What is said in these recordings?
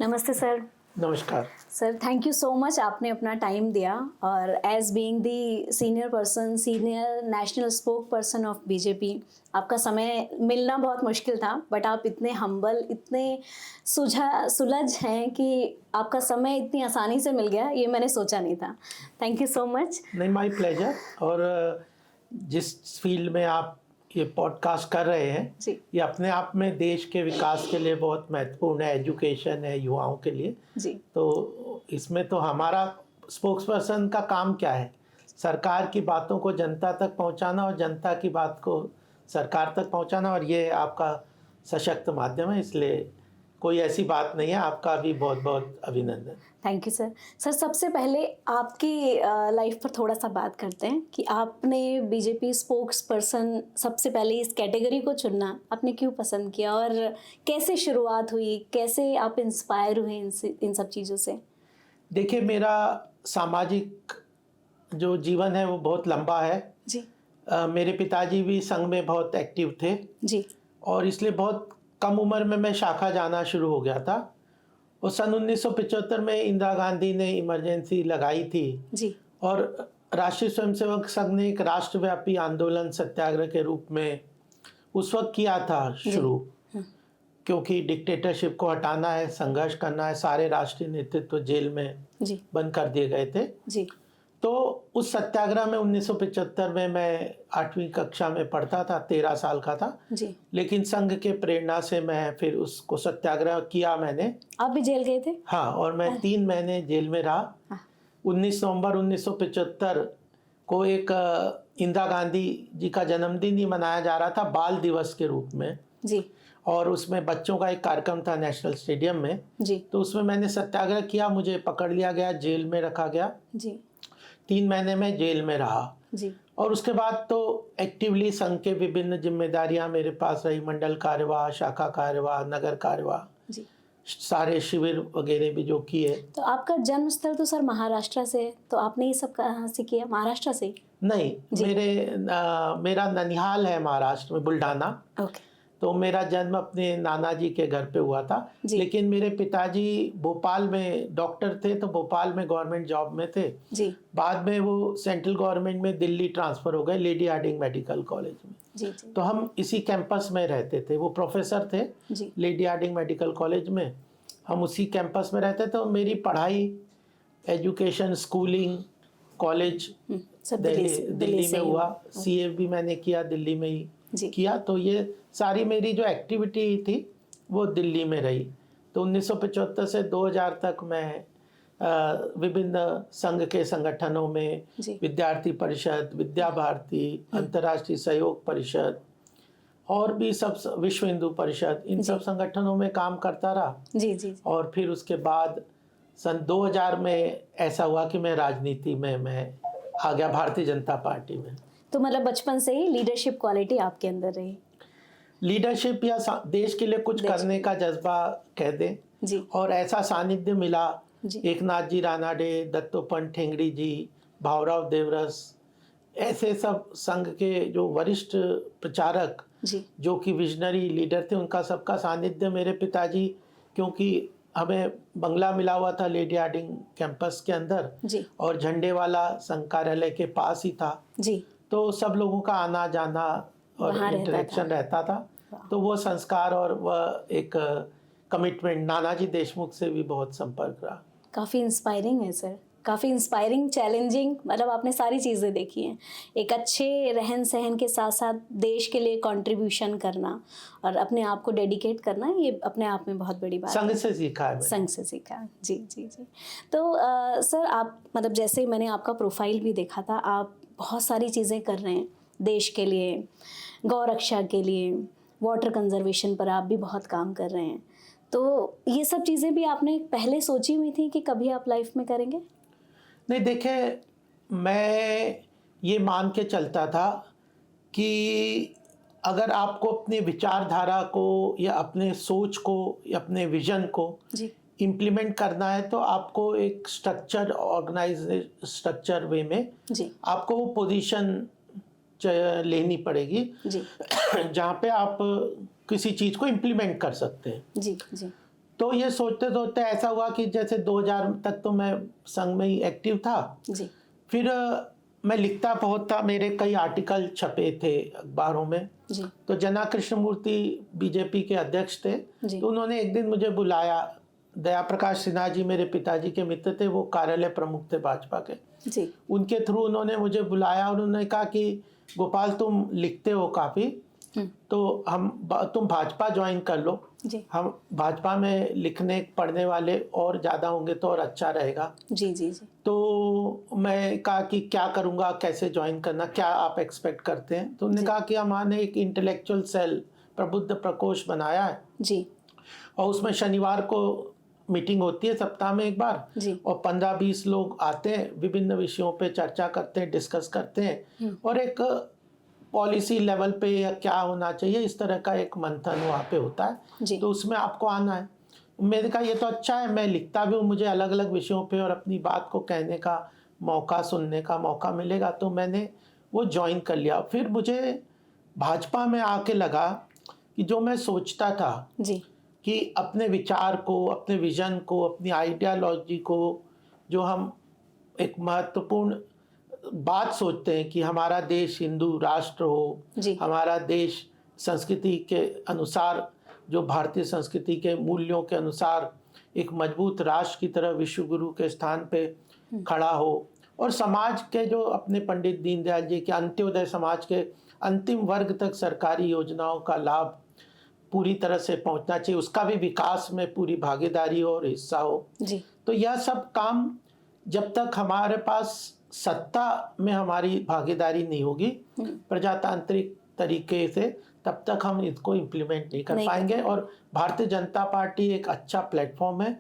नमस्ते सर। नमस्कार। Sir thank you so much, आपने अपना टाइम दिया और as being the senior national spoke person of BJP, आपका समय मिलना बहुत मुश्किल था, बट आप इतने हम्बल, इतने सुलझ हैं कि आपका समय इतनी आसानी से मिल गया, ये मैंने सोचा नहीं था। Thank you so much. नहीं, माय प्लेजर। और जिस फील्ड में आप ये पॉडकास्ट कर रहे हैं जी ये अपने आप में देश के विकास के लिए बहुत महत्वपूर्ण है, एजुकेशन है युवाओं के लिए। जी तो इसमें तो हमारा स्पोक्स पर्सन का काम क्या है? सरकार की बातों को जनता तक पहुंचाना और जनता की बात को सरकार तक पहुंचाना, और ये आपका सशक्त माध्यम है, इसलिए कोई ऐसी बात नहीं है। आपका भी बहुत बहुत अभिनंदन। Thank you sir. सर सबसे पहले आपकी लाइफ पर थोड़ा सा बात करते हैं कि आपने बीजेपी स्पोक्स पर्सन सबसे पहले इस कैटेगरी को चुनना आपने क्यों पसंद किया और कैसे शुरुआत हुई, कैसे आप इंस्पायर हुए इन सब चीज़ों से? देखिए, मेरा सामाजिक जो जीवन है वो बहुत लंबा है। जी मेरे पिताजी भी संघ में बहुत एक्टिव थे जी और इसलिए बहुत कम उम्र में मैं शाखा जाना शुरू हो गया था। और सन 1975 में इंदिरा गांधी ने इमरजेंसी लगाई थी जी और राष्ट्रीय स्वयंसेवक संघ ने एक राष्ट्रव्यापी आंदोलन सत्याग्रह के रूप में उस वक्त किया था शुरू, क्योंकि डिक्टेटरशिप को हटाना है, संघर्ष करना है। सारे राष्ट्रीय नेतृत्व जेल में जी बंद कर दिए गए थे। जी तो उस सत्याग्रह में 1975 में मैं 8वीं कक्षा में पढ़ता था, 13 साल का था। जी लेकिन संघ के प्रेरणा से मैं फिर उसको सत्याग्रह किया मैंने। आप भी जेल गए थे? हाँ, और मैं 3 महीने जेल में रहा। हाँ। 19 नवंबर 1975 को एक इंदिरा गांधी जी का जन्मदिन ही मनाया जा रहा था बाल दिवस के रूप में, जी और उसमें बच्चों का एक कार्यक्रम था नेशनल स्टेडियम में। जी तो उसमें मैंने सत्याग्रह किया, मुझे पकड़ लिया गया, जेल में रखा गया। जी 3 महीने में जेल में रहा। जी और उसके बाद तो एक्टिवली संघ के विभिन्न जिम्मेदारियां मेरे पास रही। मंडल कार्यवाह, शाखा कार्यवाह, नगर कार्यवाह, जी। सारे शिविर वगैरह भी जो किए। तो आपका जन्म स्थल तो सर महाराष्ट्र से है, तो आपने ये सब कहाँ से किया? महाराष्ट्र से? नहीं, मेरा ननिहाल है महाराष्ट्र में, बुल्ढाना। ओके। तो मेरा जन्म अपने नाना जी के घर पे हुआ था। लेकिन मेरे पिताजी भोपाल में डॉक्टर थे, तो भोपाल में गवर्नमेंट जॉब में थे। जी बाद में वो सेंट्रल गवर्नमेंट में दिल्ली ट्रांसफ़र हो गए, लेडी हार्डिंग मेडिकल कॉलेज में। जी जी तो हम इसी कैंपस में रहते थे। वो प्रोफेसर थे जी लेडी हार्डिंग मेडिकल कॉलेज में, हम उसी कैंपस में रहते थे। तो मेरी पढ़ाई, एजुकेशन, स्कूलिंग, कॉलेज सब दिल्ली में हुआ। सीए भी मैंने किया दिल्ली में ही किया। तो ये सारी मेरी जो एक्टिविटी थी वो दिल्ली में रही। तो 1975 से 2000 तक मैं विभिन्न संघ के संगठनों में, विद्यार्थी परिषद, विद्या भारती, अंतर्राष्ट्रीय सहयोग परिषद और भी सब, विश्व हिंदू परिषद, इन सब संगठनों में काम करता रहा। जी जी। और फिर उसके बाद सन 2000 में ऐसा हुआ कि मैं राजनीति में मैं आ गया, भारतीय जनता पार्टी में। तो मतलब बचपन से ही लीडरशिप क्वालिटी आपके अंदर रही? लीडरशिप या देश के लिए कुछ करने का जज्बा कह दें जी। और ऐसा सानिध्य मिला जी। एकनाथ जी रानाडे, दत्तोपंत ठेंगड़ी जी, भावराव देवरस, ऐसे सब संघ के जो वरिष्ठ प्रचारक जी। जो कि विजनरी लीडर थे, उनका सबका सानिध्य मेरे पिताजी, क्योंकि हमें बंगला मिला हुआ था लेडी हार्डिंग कैंपस के अंदर जी। और झंडे वाला संघ कार्यालय के पास ही था जी। तो सब लोगों का आना जाना और इंटरेक्शन रहता था। तो वो संस्कार और वह एक कमिटमेंट नानाजी देशमुख से भी बहुत संपर्क रहा। काफ़ी इंस्पायरिंग है सर, काफ़ी इंस्पायरिंग, चैलेंजिंग, मतलब आपने सारी चीज़ें देखी हैं। एक अच्छे रहन सहन के साथ साथ देश के लिए कंट्रीब्यूशन करना और अपने आप को डेडिकेट करना, ये अपने आप में बहुत बड़ी बात है। संघ से सीखा है, संघ से सीखा। जी जी जी। तो सर आप, मतलब जैसे मैंने आपका प्रोफाइल भी देखा था, आप बहुत सारी चीज़ें कर रहे हैं देश के लिए, गौ रक्षा के लिए, वाटर कंजर्वेशन पर आप भी बहुत काम कर रहे हैं। तो ये सब चीज़ें भी आपने पहले सोची हुई थी कि कभी आप लाइफ में करेंगे? नहीं, देखें, मैं ये मान के चलता था कि अगर आपको अपनी विचारधारा को या अपने सोच को या अपने विजन को इम्प्लीमेंट करना है तो आपको एक स्ट्रक्चर, ऑर्गेनाइज स्ट्रक्चर वे में आपको वो पोजीशन लेनी पड़ेगी जहाँ पे आप किसी चीज़ को इम्प्लीमेंट कर सकते हैं। जी जी। तो ये सोचते सोचते ऐसा हुआ कि जैसे 2000 तक तो मैं संघ में ही एक्टिव था जी फिर मैं लिखता बहुत था, मेरे कई आर्टिकल छपे थे अखबारों में। जी तो जना कृष्णमूर्ति बीजेपी के अध्यक्ष थे, जी तो उन्होंने एक दिन मुझे बुलाया। दया प्रकाश सिन्हा जी मेरे पिताजी के मित्र थे, वो कार्यालय प्रमुख थे भाजपा के। जी उनके थ्रू उन्होंने मुझे बुलाया और उन्होंने कहा कि गोपाल तुम लिखते हो काफ़ी, तो तुम भाजपा ज्वाइन कर लो। जी हम भाजपा में लिखने पढ़ने वाले और ज़्यादा होंगे तो और अच्छा रहेगा। जी जी जी तो मैं कहा कि क्या करूँगा, कैसे ज्वाइन करना, क्या आप एक्सपेक्ट करते हैं। तो उन्होंने कहा कि हमारे एक इंटेलेक्चुअल सेल प्रबुद्ध प्रकोष्ठ बनाया है जी और उसमें शनिवार को मीटिंग होती है सप्ताह में एक बार, जी और 15-20 लोग आते हैं, विभिन्न विषयों पे चर्चा करते हैं, डिस्कस करते हैं और एक पॉलिसी लेवल पे या क्या होना चाहिए इस तरह का एक मंथन वहाँ पे होता है। तो उसमें आपको आना है। मैंने कहा ये तो अच्छा है, मैं लिखता भी हूँ, मुझे अलग अलग विषयों पे और अपनी बात को कहने का मौका, सुनने का मौका मिलेगा। तो मैंने वो ज्वाइन कर लिया। फिर मुझे भाजपा में आके लगा कि जो मैं सोचता था जी कि अपने विचार को, अपने विजन को, अपनी आइडियालॉजी को, जो हम एक महत्वपूर्ण बात सोचते हैं कि हमारा देश हिंदू राष्ट्र हो, हमारा देश संस्कृति के अनुसार, जो भारतीय संस्कृति के मूल्यों के अनुसार एक मजबूत राष्ट्र की तरह विश्व गुरु के स्थान पे खड़ा हो, और समाज के जो अपने पंडित दीनदयाल जी के अंत्योदय समाज के अंतिम वर्ग तक सरकारी योजनाओं का लाभ पूरी तरह से पहुंचना चाहिए, उसका भी विकास में पूरी भागीदारी और हिस्सा हो। तो यह सब काम जब तक हमारे पास सत्ता में हमारी भागीदारी नहीं होगी प्रजातांत्रिक तरीके से, तब तक हम इसको इम्प्लीमेंट नहीं कर पाएंगे। और भारतीय जनता पार्टी एक अच्छा प्लेटफॉर्म है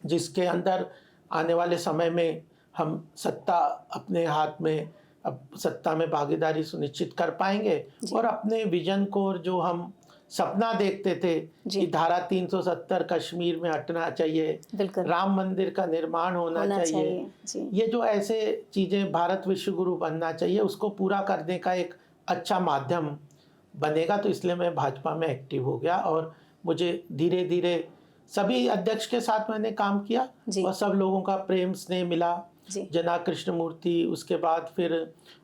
जिसके अंदर आने वाले समय में हम सत्ता अपने हाथ में, अब सत्ता में भागीदारी सुनिश्चित कर पाएंगे और अपने विजन को, और जो हम सपना देखते थे कि धारा 370 कश्मीर में हटना चाहिए, राम मंदिर का निर्माण होना चाहिए, ये जो ऐसे चीज़ें, भारत विश्व गुरु बनना चाहिए, उसको पूरा करने का एक अच्छा माध्यम बनेगा। तो इसलिए मैं भाजपा में एक्टिव हो गया और मुझे धीरे धीरे सभी अध्यक्ष के साथ मैंने काम किया और सब लोगों का प्रेम स्नेह मिला। जना कृष्णमूर्ति, उसके बाद फिर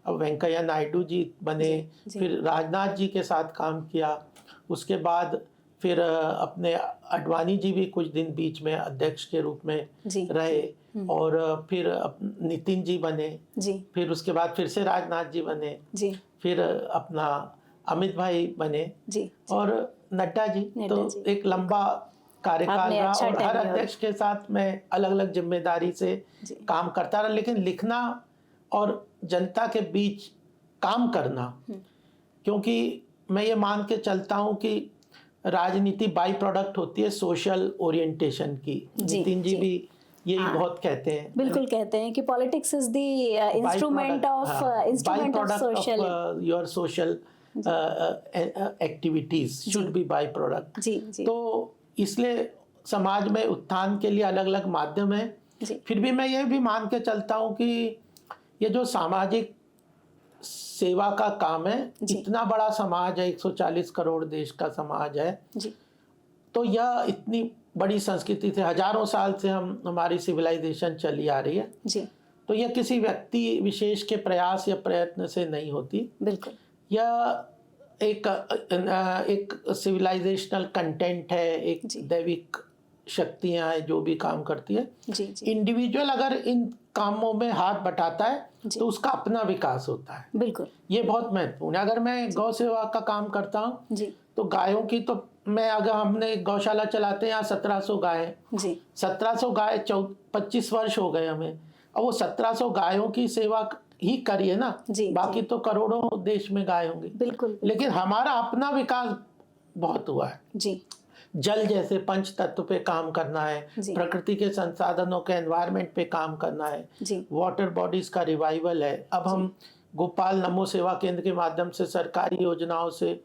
वेंकैया नायडू जी बने, फिर राजनाथ जी के साथ काम किया, उसके बाद फिर अपने अडवाणी जी भी कुछ दिन बीच में अध्यक्ष के रूप में रहे, और फिर नितिन जी बने, फिर उसके बाद फिर से राजनाथ जी बने, फिर अपना अमित भाई बने, और नड्डा जी। तो एक लंबा कार्यकाल रहा और हर अध्यक्ष के साथ मैं अलग अलग जिम्मेदारी से काम करता रहा। लेकिन लिखना और जनता के बीच काम करना, क्योंकि मैं ये मान के चलता हूँ कि राजनीति बाई प्रोडक्ट होती है सोशल ओरिएंटेशन की। नितिन जी भी यही बहुत कहते हैं, बिल्कुल कहते हैं कि politics is the instrument of social, your social activities should be by product. तो इसलिए समाज में उत्थान के लिए अलग अलग माध्यम है। फिर भी मैं ये भी मान के चलता हूँ कि ये जो सामाजिक सेवा का काम है, इतना बड़ा समाज है, 140 करोड़ देश का समाज है, तो यह इतनी बड़ी संस्कृति से हजारों साल से हमारी सिविलाइजेशन चली आ रही है। तो यह किसी व्यक्ति विशेष के प्रयास या प्रयत्न से नहीं होती। बिल्कुल, यह एक सिविलाइजेशनल कंटेंट है, एक दैविक शक्तियां हैं जो भी काम करती है। इंडिविजुअल अगर इन कामों में हाथ बटाता है तो उसका अपना विकास होता है। बिल्कुल, ये बहुत महत्वपूर्ण है। अगर मैं गौ सेवा का काम करता हूँ तो गायों की, तो मैं अगर हमने गौशाला चलाते हैं यहाँ 1700 गाय, 1700 गाय 25 वर्ष हो गए हमें, और वो 1700 गायों की सेवा ही करिए ना, बाकी तो करोड़ों देश में गाय होंगी। बिल्कुल, लेकिन हमारा अपना विकास बहुत हुआ है। जल जैसे पंच तत्व पे काम करना है, प्रकृति के संसाधनों के एनवायरनमेंट पे काम करना है, वाटर बॉडीज का रिवाइवल है। अब हम गोपाल नमो सेवा केंद्र के माध्यम से सरकारी योजनाओं से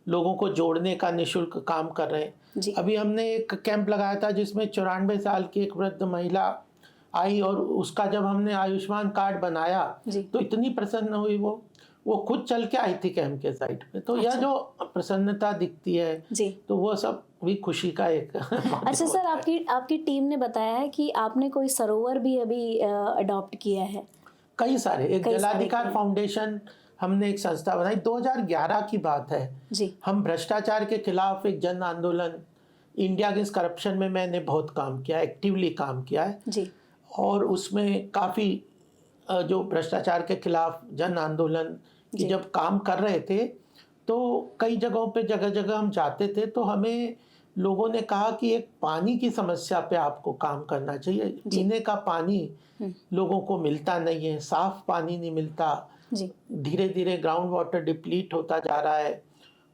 लोगों को जोड़ने का निःशुल्क काम कर रहे हैं। अभी हमने एक कैंप लगाया था जिसमें 94 साल की एक वृद्ध महिला आई, और उसका जब हमने आयुष्मान कार्ड बनाया तो इतनी प्रसन्न हुई वो, वो खुद चल के आई थी कैंप के साइड पे। तो यह जो प्रसन्नता दिखती है जी, तो वो सब भी खुशी का एक अच्छा सर, आपकी टीम ने बताया है कि आपने कोई सरोवर भी अभी अडॉप्ट किया है। कई सारे, एक जलाधिकार फाउंडेशन हमने एक संस्था बनाई, 2011 की बात है जी। हम भ्रष्टाचार के खिलाफ एक जन आंदोलन, इंडिया अगेंस्ट करप्शन में मैंने बहुत काम किया, एक्टिवली काम किया है जी। और उसमें काफ़ी जो भ्रष्टाचार के खिलाफ जन आंदोलन की जब काम कर रहे थे तो कई जगहों पे जगह जगह हम जाते थे तो हमें लोगों ने कहा कि एक पानी की समस्या पे आपको काम करना चाहिए। पीने का पानी लोगों को मिलता नहीं है, साफ पानी नहीं मिलता, धीरे धीरे ग्राउंड वाटर डिप्लीट होता जा रहा है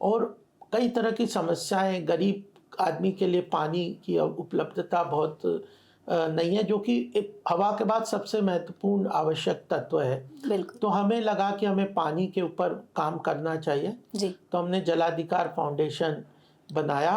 और कई तरह की समस्याएं, गरीब आदमी के लिए पानी की उपलब्धता बहुत नहीं है, जो कि हवा के बाद सबसे महत्वपूर्ण आवश्यक तत्व है। बिल्कुल। तो हमें लगा कि हमें पानी के ऊपर काम करना चाहिए जी। तो हमने जलाधिकार फाउंडेशन बनाया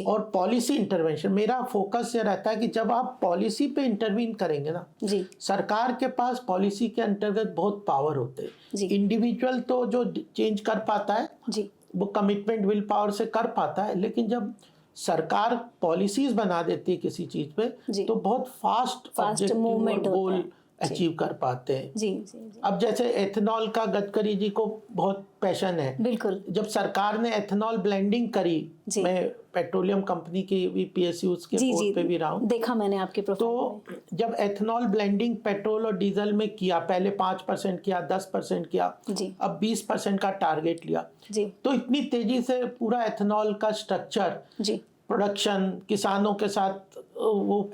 और पॉलिसी इंटरवेंशन, मेरा फोकस ये रहता है कि जब आप पॉलिसी पे इंटरवीन करेंगे ना जी, सरकार के पास पॉलिसी के अंतर्गत बहुत पावर होते हैं। इंडिविजुअल तो जो चेंज कर पाता है जी, वो कमिटमेंट विल पावर से कर पाता है, लेकिन जब सरकार पॉलिसीज बना देती है किसी चीज पे तो बहुत फास्ट मूवमेंट गोल अचीव कर पाते हैं। जी, जी, जी। अब जैसे एथेनॉल का गडकरी जी को बहुत पैशन है। बिल्कुल। जब सरकार ने एथेनॉल ब्लेंडिंग करी, मैं पेट्रोलियम कंपनी की भी PSU के बोर्ड पे भी रहा हूँ, देखा मैंने आपके प्रोफाइल तो जब एथेनॉल ब्लेंडिंग पेट्रोल और डीजल में किया, पहले 5% किया, 10% किया, अब 20% का टारगेट लिया जी। तो इतनी तेजी से पूरा एथेनॉल का स्ट्रक्चर जी, प्रोडक्शन, किसानों के साथ वो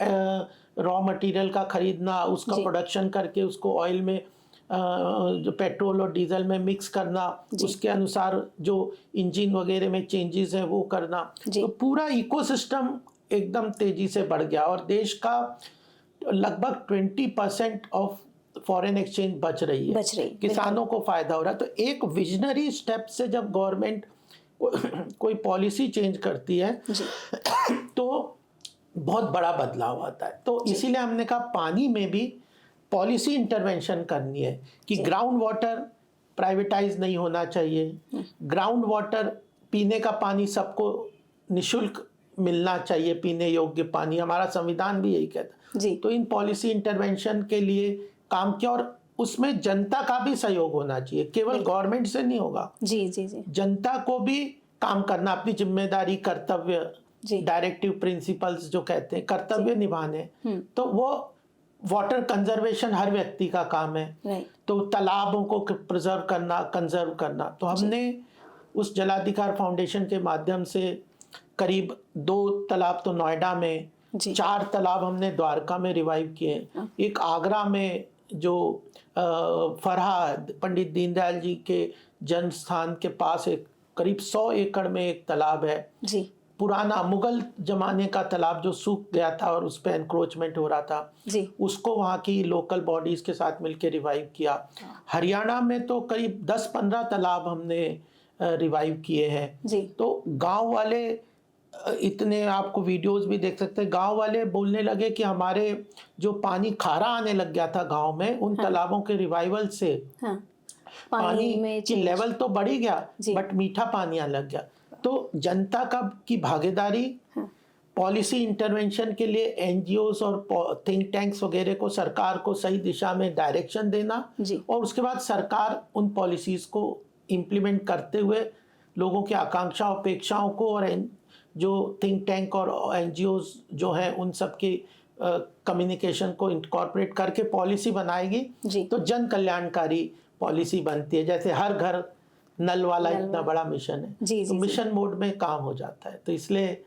रॉ मटेरियल का खरीदना, उसका प्रोडक्शन करके उसको ऑयल में जो पेट्रोल और डीजल में मिक्स करना, उसके अनुसार जो इंजन वगैरह में चेंजेस है वो करना, तो पूरा इकोसिस्टम एकदम तेजी से बढ़ गया और देश का लगभग 20% ऑफ फॉरेन एक्सचेंज बच रही है, किसानों को फायदा हो रहा है। तो एक विजनरी स्टेप से जब गवर्नमेंट कोई पॉलिसी चेंज करती है तो बहुत बड़ा बदलाव आता है। तो इसीलिए हमने कहा पानी में भी पॉलिसी इंटरवेंशन करनी है कि ग्राउंड वाटर प्राइवेटाइज नहीं होना चाहिए, ग्राउंड वाटर पीने का पानी सबको निशुल्क मिलना चाहिए, पीने योग्य पानी, हमारा संविधान भी यही कहता है। तो इन पॉलिसी इंटरवेंशन के लिए काम किया और उसमें जनता का भी सहयोग होना चाहिए, केवल गवर्नमेंट से नहीं होगा। जी जी जी, जनता को भी काम करना, अपनी जिम्मेदारी, कर्तव्य, डायरेक्टिव प्रिंसिपल्स जो कहते हैं, कर्तव्य निभाने। तो वो वाटर कंजर्वेशन हर व्यक्ति का काम है, तो तालाबों को प्रिजर्व करना, कंजर्व करना। तो हमने उस जलाधिकार फाउंडेशन के माध्यम से करीब 2 तालाब तो नोएडा में, 4 तालाब हमने द्वारका में रिवाइव किए, एक आगरा में जो फरहाद पंडित दीनदयाल जी के जन्म स्थान के पास एक करीब 100 एकड़ में एक तालाब है जी, पुराना मुगल जमाने का तालाब जो सूख गया था और उस पर एनक्रोचमेंट हो रहा था जी, उसको वहाँ की लोकल बॉडीज के साथ मिलकर रिवाइव किया। हरियाणा में तो करीब 10-15 तालाब हमने रिवाइव किए हैं जी। तो गांव वाले इतने, आपको वीडियोस भी देख सकते हैं, गांव वाले बोलने लगे कि हमारे जो पानी खारा आने लग गया था गांव में, उन तालाबों के रिवाइवल से पानी की लेवल तो बढ़ ही गया बट मीठा पानी आने लग गया। तो जनता की भागीदारी, पॉलिसी इंटरवेंशन के लिए NGOs और थिंक टैंक्स वगैरह को सरकार को सही दिशा में डायरेक्शन देना और उसके बाद सरकार उन पॉलिसीज को इम्प्लीमेंट करते हुए लोगों की आकांक्षाओं, अपेक्षाओं को और जो थिंक टैंक और NGOs जो हैं उन सब की कम्युनिकेशन को इनकॉर्पोरेट करके पॉलिसी बनाएगी तो जन कल्याणकारी पॉलिसी बनती है। जैसे हर घर नल वाला इतना बड़ा मिशन है, तो मिशन मोड में काम हो जाता है। तो इसलिए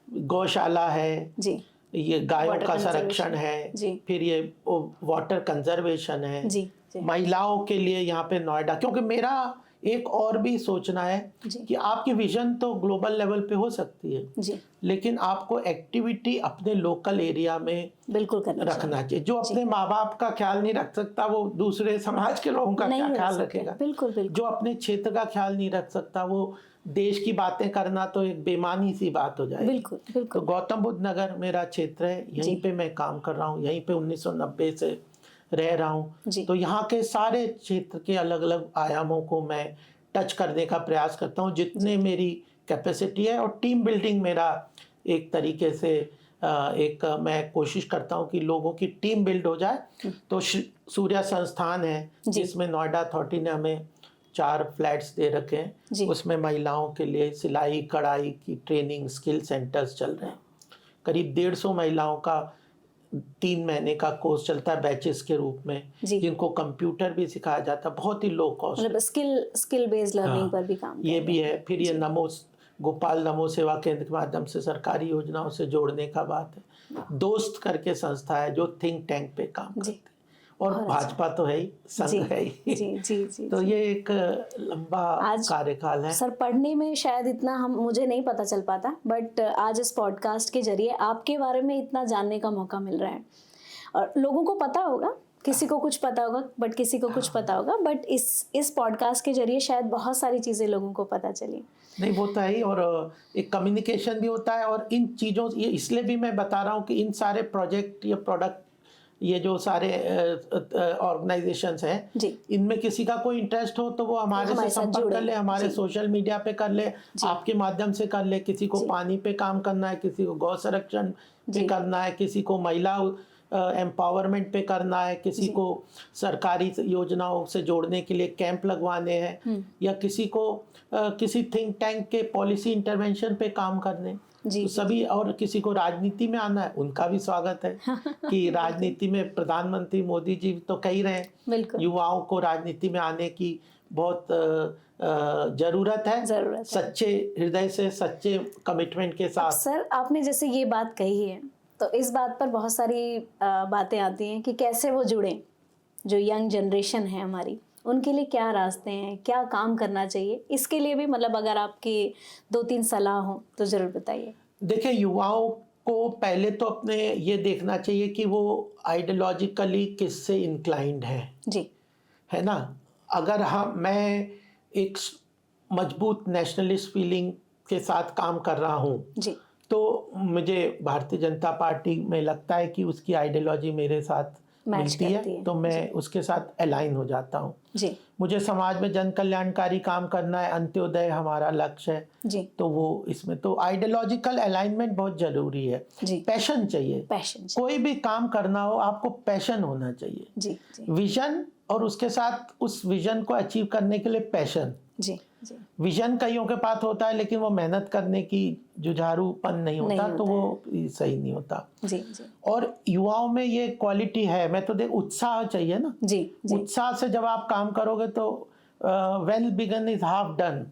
गौशाला है जी, ये गायों का संरक्षण है, फिर ये वाटर कंजर्वेशन है जी, महिलाओं के लिए यहाँ पे नोएडा, क्योंकि मेरा एक और भी सोचना है कि आपकी विजन तो ग्लोबल लेवल पे हो सकती है जी, लेकिन आपको एक्टिविटी अपने लोकल एरिया में बिल्कुल रखना चाहिए। जो अपने माँ बाप का ख्याल नहीं रख सकता वो दूसरे समाज के लोगों का क्या ख्याल रखेगा। बिल्कुल, बिल्कुल। जो अपने क्षेत्र का ख्याल नहीं रख सकता वो देश की बातें करना तो एक बेमानी सी बात हो जाएगी। बिल्कुल, बिल्कुल। तो गौतम बुद्ध नगर मेरा क्षेत्र है, यहीं पे मैं काम कर रहा हूँ, यहीं पे 1990 से रह रहा हूँ, तो यहाँ के सारे क्षेत्र के अलग अलग आयामों को मैं टच करने का प्रयास करता हूँ जितने मेरी कैपेसिटी है। और टीम बिल्डिंग मेरा एक तरीके से मैं कोशिश करता हूँ कि लोगों की टीम बिल्ड हो जाए। तो सूर्या संस्थान है जिसमें नोएडा अथॉरिटी ने हमें 4 फ्लैट्स दे रखे हैं, उसमें महिलाओं के लिए सिलाई कढ़ाई की ट्रेनिंग स्किल सेंटर्स चल रहे हैं। करीब 150 महिलाओं का 3 महीने का कोर्स चलता है बैचेस के रूप में, जिनको कंप्यूटर भी सिखाया जाता है, बहुत ही लो कॉस्ट, मतलब स्किल बेस्ड लर्निंग पर भी काम ये भी है। फिर ये गोपाल नमो सेवा केंद्र के माध्यम से सरकारी योजनाओं से जोड़ने का बात है। दोस्त करके संस्था है जो थिंक टैंक पे काम करते हैं, और भाजपा तो है ही, संघ है ही। जी। तो ये एक लंबा कार्यकाल है सर। पढ़ने में शायद इतना मुझे नहीं पता चल पाता, बट आज इस पॉडकास्ट के जरिए आपके बारे में इतना जानने का मौका मिल रहा है। और लोगों को पता होगा, किसी को कुछ पता होगा बट किसी को कुछ पता होगा, बट इस पॉडकास्ट के जरिए शायद बहुत सारी चीज़ें लोगों को पता चली। नहीं, वो तो है ही, और एक कम्युनिकेशन भी होता है। और इन चीज़ों ये इसलिए भी मैं बता रहा हूँ कि इन सारे प्रोजेक्ट या प्रोडक्ट, ये जो सारे ऑर्गेनाइजेशंस हैं, इनमें किसी का कोई इंटरेस्ट हो तो वो हमारे से संपर्क कर ले, हमारे सोशल मीडिया पे कर ले, आपके माध्यम से कर ले। किसी को पानी पे काम करना है, किसी को गौ संरक्षण पे करना है, किसी को महिला एम्पावरमेंट पे करना है, किसी को सरकारी योजनाओं से जोड़ने के लिए कैंप लगवाने हैं, या किसी को किसी थिंक टैंक के पॉलिसी इंटरवेंशन पे काम करने, तो सभी। और किसी को राजनीति में आना है, उनका भी स्वागत है कि राजनीति में प्रधानमंत्री मोदी जी तो कह रहे हैं युवाओं को राजनीति में आने की बहुत जरूरत है, सच्चे हृदय से, सच्चे कमिटमेंट के साथ। सर, आपने जैसे ये बात कही है, तो इस बात पर बहुत सारी बातें आती हैं कि कैसे वो जुड़ें, जो यंग जनरेशन है हमारी, उनके लिए क्या रास्ते हैं, क्या काम करना चाहिए। इसके लिए भी मतलब अगर आपकी 2-3 सलाह हो तो ज़रूर बताइए। देखिए, युवाओं को पहले तो अपने ये देखना चाहिए कि वो आइडियोलॉजिकली किससे इंक्लाइंड है ना। अगर मैं एक मजबूत नेशनलिस्ट फीलिंग के साथ काम कर रहा हूँ, तो मुझे भारतीय जनता पार्टी में लगता है कि उसकी आइडियोलॉजी मेरे साथ मिलती है, तो मैं उसके साथ अलाइन हो जाता हूँ। मुझे समाज में जन कल्याणकारी काम करना है, अंत्योदय हमारा लक्ष्य है, तो वो इसमें तो आइडियोलॉजिकल अलाइनमेंट बहुत जरूरी है। पैशन चाहिए, कोई भी काम करना हो आपको पैशन होना चाहिए, विजन, और उसके साथ उस विजन को अचीव करने के लिए पैशन। विजन कईयों के पास होता है लेकिन वो मेहनत करने की जुझारूपन नहीं होता, तो वो सही नहीं होता। और युवाओं में ये क्वालिटी है, मैं तो उत्साह चाहिए ना। उत्साह से जब आप काम करोगे तो well begun is half done.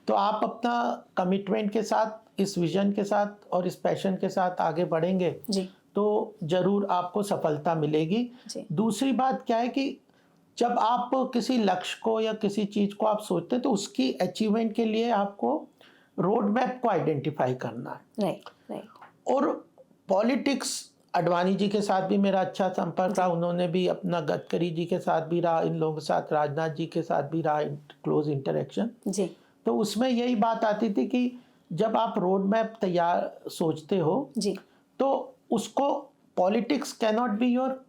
तो आप अपना कमिटमेंट के साथ, इस विजन के साथ और इस पैशन के साथ आगे बढ़ेंगे तो जरूर आपको सफलता मिलेगी। दूसरी बात क्या है कि जब आप किसी लक्ष्य को या किसी चीज को आप सोचते हैं तो उसकी अचीवमेंट के लिए आपको रोड मैप को आइडेंटिफाई करना है। और पॉलिटिक्स, अडवाणी जी के साथ भी मेरा अच्छा संपर्क रहा, उन्होंने भी अपना, गडकरी जी के साथ भी रहा, इन लोगों के साथ, राजनाथ जी के साथ भी रहा क्लोज इंटरेक्शन। तो उसमें यही बात आती थी कि जब आप रोड मैप तैयार सोचते हो तो उसको, politics can not be your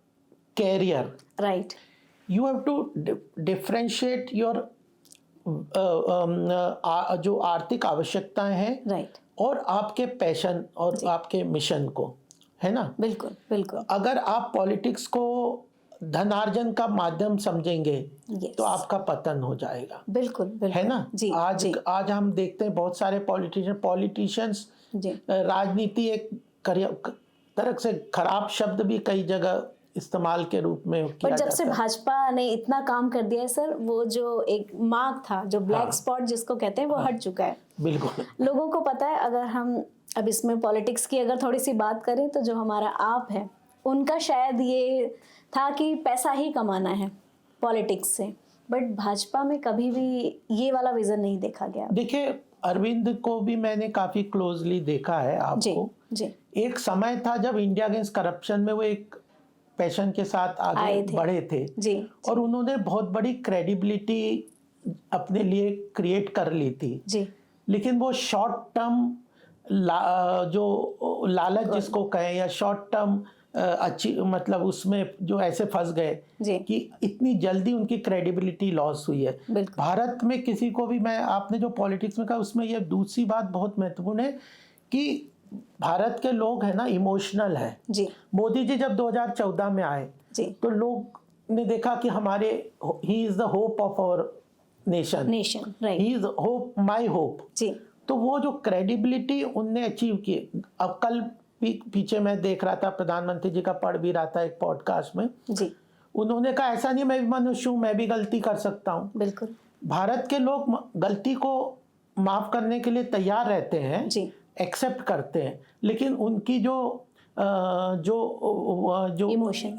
career, right. You have to differentiate your जो आर्थिक आवश्यकताएं हैं, और आपके पैशन और आपके मिशन को, है ना। बिल्कुल। अगर आप पॉलिटिक्स को धनार्जन का माध्यम समझेंगे तो आपका पतन हो जाएगा। बिल्कुल, है ना। आज हम देखते हैं बहुत सारे पॉलिटिशियंस, राजनीति एक तरह से खराब शब्द भी कई जगह इस्तेमाल के रूप में किया जाता है। जब से भाजपा ने इतना काम कर दिया है सर, वो जो एक मार्क था, जो ब्लैक स्पॉट जिसको कहते हैं, वो हट चुका है। बिल्कुल, लोगों को पता है। अगर हम अब इसमें पॉलिटिक्स की अगर थोड़ी सी बात करें तो जो हमारा आप है, उनका शायद ये था कि पैसा ही कमाना है पॉलिटिक्स से, बट भाजपा में कभी भी ये वाला विजन नहीं देखा गया। देखिए, अरविंद को भी मैंने काफी क्लोजली देखा है आपको। एक समय था जब इंडिया अगेंस्ट करप्शन में वो एक पैशन के साथ आगे बढ़े थे, और उन्होंने बहुत बड़ी क्रेडिबिलिटी अपने लिए क्रिएट कर ली थी। लेकिन वो शॉर्ट टर्म जो लालच जिसको कहें, या शॉर्ट टर्म अच्छी मतलब उसमें जो ऐसे फंस गए कि इतनी जल्दी उनकी क्रेडिबिलिटी लॉस हुई है। भारत में किसी को भी, मैं आपने जो पॉलिटिक्स में कहा उसमें ये दूसरी बात बहुत महत्वपूर्ण है कि भारत के लोग है ना इमोशनल है जी। मोदी जी जब 2014 में आए जी, तो लोग ने देखा कि हमारे he is the hope of our nation, right, he is hope, my hope ji. तो वो जो क्रेडिबिलिटी उनने अचीव की, अब कल पीछे मैं देख रहा था, प्रधानमंत्री जी का पढ़ भी रहा था एक पॉडकास्ट में जी, उन्होंने कहा ऐसा नहीं मैं भी मनुष्य हूँ, मैं भी गलती कर सकता हूँ। बिल्कुल, भारत के लोग गलती को माफ करने के लिए तैयार रहते हैं जी, एक्सेप्ट करते हैं, लेकिन उनकी जो इमोशन,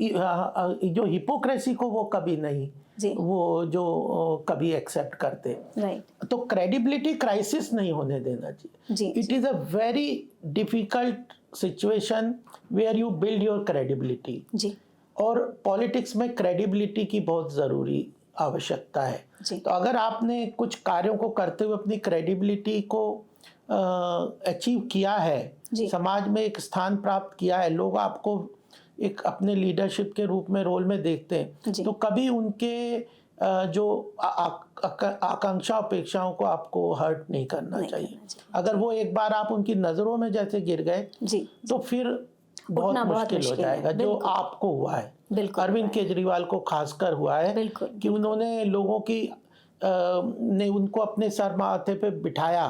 जो हिपोक्रेसी को वो कभी नहीं जी, वो जो कभी एक्सेप्ट करते, राइट। तो क्रेडिबिलिटी क्राइसिस नहीं होने देना चाहिए। It is a very difficult situation where you build your credibility ji, और पॉलिटिक्स में क्रेडिबिलिटी की बहुत ज़रूरी आवश्यकता है। तो अगर आपने कुछ कार्यों को करते हुए अपनी क्रेडिबिलिटी को अचीव किया है, समाज में एक स्थान प्राप्त किया है, लोग आपको एक अपने लीडरशिप के रूप में रोल में देखते हैं, तो कभी उनके जो आकांक्षा अपेक्षाओं को आपको हर्ट नहीं करना चाहिए। अगर वो एक बार आप उनकी नज़रों में जैसे गिर गए तो फिर बहुत मुश्किल हो जाएगा, जो आपको हुआ है। अरविंद केजरीवाल को खासकर हुआ है कि उन्होंने लोगों की ने उनको अपने सर माथे पे बिठाया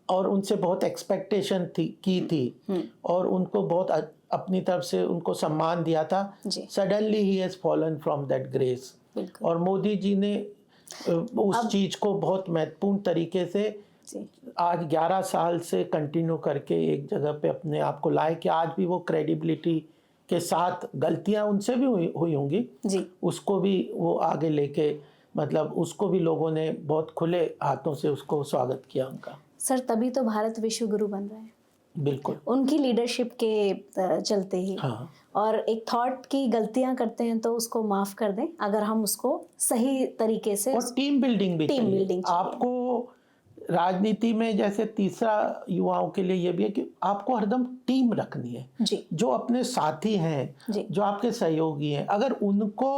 और उनसे बहुत एक्सपेक्टेशन की थी और उनको बहुत अपनी तरफ से उनको सम्मान दिया था। Suddenly he has fallen from that grace, और मोदी जी ने उस चीज को बहुत महत्वपूर्ण तरीके से आज 11 साल से कंटिन्यू करके एक जगह पे अपने आप को लाए कि आज भी वो क्रेडिबिलिटी के साथ, गलतियां उनसे भी हुई होंगी, उसको भी वो आगे लेके, मतलब उसको भी लोगों ने बहुत खुले हाथों से उसको स्वागत किया उनका। सर तभी तो भारत विश्व गुरु बन रहा है, बिल्कुल उनकी लीडरशिप के चलते ही। हाँ। और एक थॉट की गलतियां करते हैं तो उसको माफ कर दें अगर हम उसको सही तरीके से, और टीम बिल्डिंग भी चाहिए। आपको राजनीति में जैसे तीसरा युवाओं के लिए ये भी है कि आपको हरदम टीम रखनी है जी, जो अपने साथी हैं, जो आपके सहयोगी हैं, अगर उनको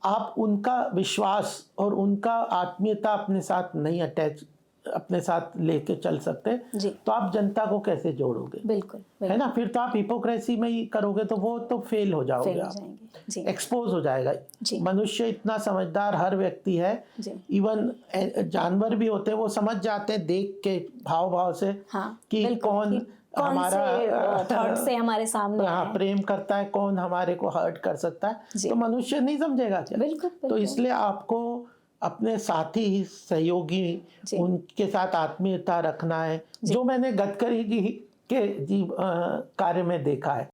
आप उनका विश्वास और उनका आत्मीयता अपने साथ नहीं अटैच, अपने साथ लेके चल सकते तो आप जनता को कैसे जोड़ोगे? बिल्कुल, है ना, फिर तो आप हिपोक्रेसी में ही करोगे तो वो तो फेल हो जाओगे, आप एक्सपोज हो जाएगा। मनुष्य इतना समझदार हर व्यक्ति है, इवन जानवर भी होते हैं, वो समझ जाते हैं देख के भाव से कि कौन हमारा थॉट से हमारे सामने प्रेम करता है, कौन हमारे को हर्ट कर सकता है, तो मनुष्य नहीं समझेगा क्या? बिल्कुल। तो इसलिए आपको अपने साथी सहयोगी उनके साथ आत्मीयता रखना है, जो मैंने गडकरी जी के कार्य में देखा है।